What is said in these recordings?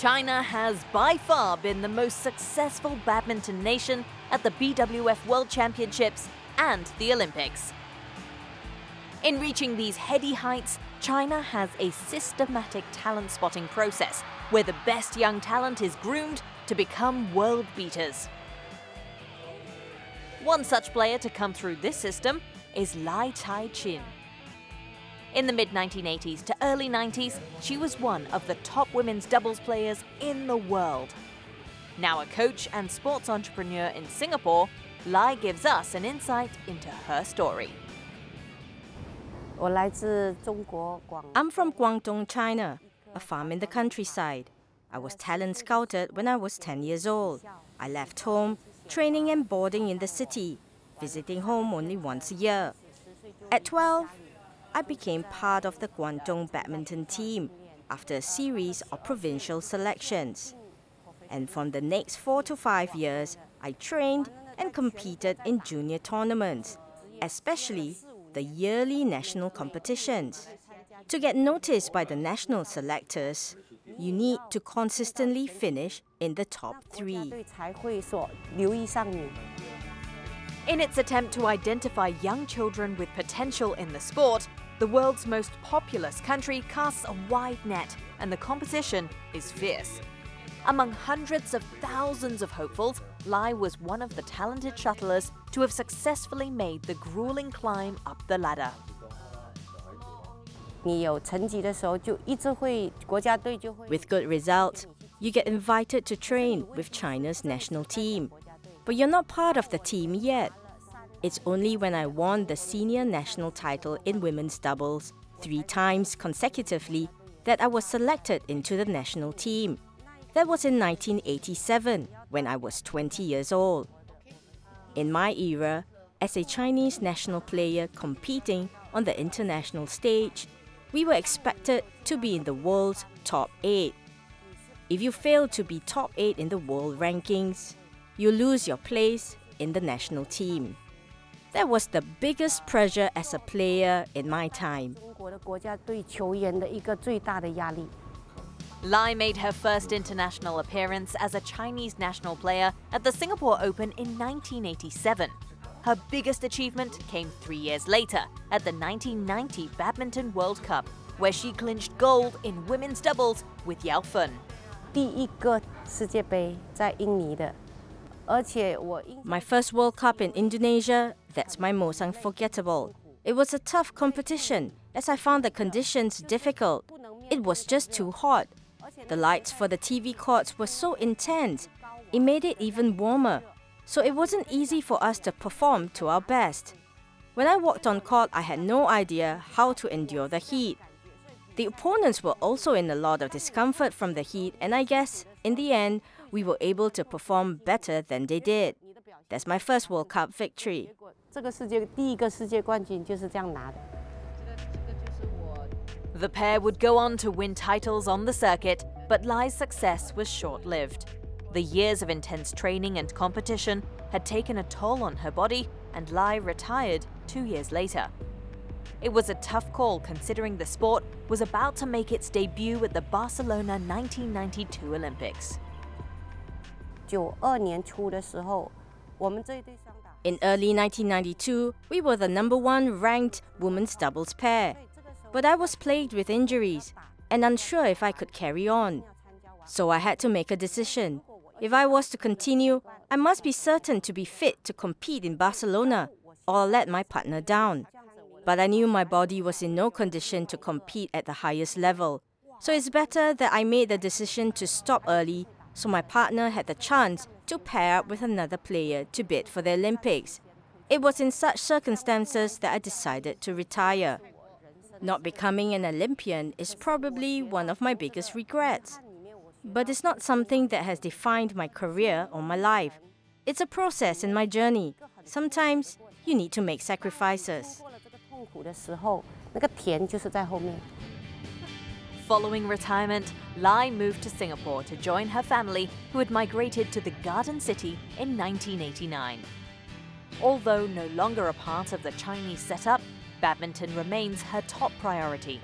China has by far been the most successful badminton nation at the BWF World Championships and the Olympics. In reaching these heady heights, China has a systematic talent spotting process where the best young talent is groomed to become world beaters. One such player to come through this system is Lai Cai Qin. In the mid-1980s to early 90s, she was one of the top women's doubles players in the world. Now a coach and sports entrepreneur in Singapore, Lai gives us an insight into her story. I'm from Guangdong, China, a farm in the countryside. I was talent scouted when I was 10 years old. I left home, training and boarding in the city, visiting home only once a year. At 12, I became part of the Guangdong badminton team after a series of provincial selections. And from the next 4 to 5 years, I trained and competed in junior tournaments, especially the yearly national competitions. To get noticed by the national selectors, you need to consistently finish in the top 3. In its attempt to identify young children with potential in the sport, the world's most populous country casts a wide net, and the competition is fierce. Among hundreds of thousands of hopefuls, Lai was one of the talented shuttlers to have successfully made the grueling climb up the ladder. With good results, you get invited to train with China's national team. But you're not part of the team yet. It's only when I won the senior national title in women's doubles 3 times consecutively that I was selected into the national team. That was in 1987, when I was 20 years old. In my era, as a Chinese national player competing on the international stage, we were expected to be in the world's top 8. If you fail to be top 8 in the world rankings, you lose your place in the national team. That was the biggest pressure as a player in my time. Lai made her first international appearance as a Chinese national player at the Singapore Open in 1987. Her biggest achievement came 3 years later at the 1990 Badminton World Cup, where she clinched gold in women's doubles with Yao Fen. My first World Cup in Indonesia, that's my most unforgettable. It was a tough competition as I found the conditions difficult. It was just too hot. The lights for the TV courts were so intense, it made it even warmer. So it wasn't easy for us to perform to our best. When I walked on court, I had no idea how to endure the heat. The opponents were also in a lot of discomfort from the heat, and I guess, in the end, we were able to perform better than they did. That's my first World Cup victory. The pair would go on to win titles on the circuit, but Lai's success was short-lived. The years of intense training and competition had taken a toll on her body, and Lai retired 2 years later. It was a tough call considering the sport was about to make its debut at the Barcelona 1992 Olympics. In early 1992, we were the #1 ranked women's doubles pair. But I was plagued with injuries and unsure if I could carry on. So I had to make a decision. If I was to continue, I must be certain to be fit to compete in Barcelona, or I'll let my partner down. But I knew my body was in no condition to compete at the highest level. So it's better that I made the decision to stop early so my partner had the chance to pair up with another player to bid for the Olympics. It was in such circumstances that I decided to retire. Not becoming an Olympian is probably one of my biggest regrets. But it's not something that has defined my career or my life. It's a process in my journey. Sometimes you need to make sacrifices. Following retirement, Lai moved to Singapore to join her family, who had migrated to the Garden City in 1989. Although no longer a part of the Chinese setup, badminton remains her top priority.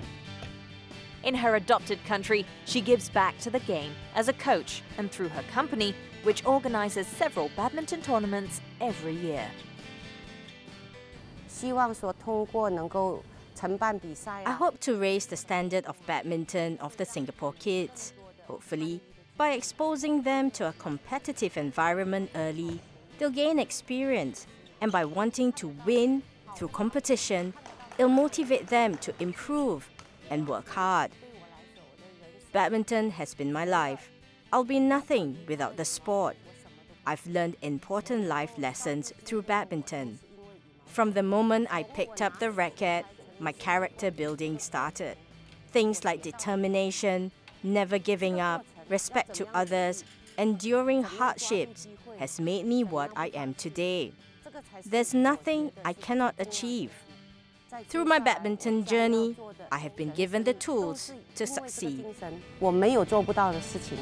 In her adopted country, she gives back to the game as a coach and through her company, which organizes several badminton tournaments every year. I hope to raise the standard of badminton of the Singapore kids, hopefully. By exposing them to a competitive environment early, they'll gain experience, and by wanting to win through competition, it'll motivate them to improve and work hard. Badminton has been my life. I'll be nothing without the sport. I've learned important life lessons through badminton. From the moment I picked up the racket, my character building started. Things like determination, never giving up, respect to others, enduring hardships has made me what I am today. There's nothing I cannot achieve. Through my badminton journey, I have been given the tools to succeed. 我没有做不到的事情。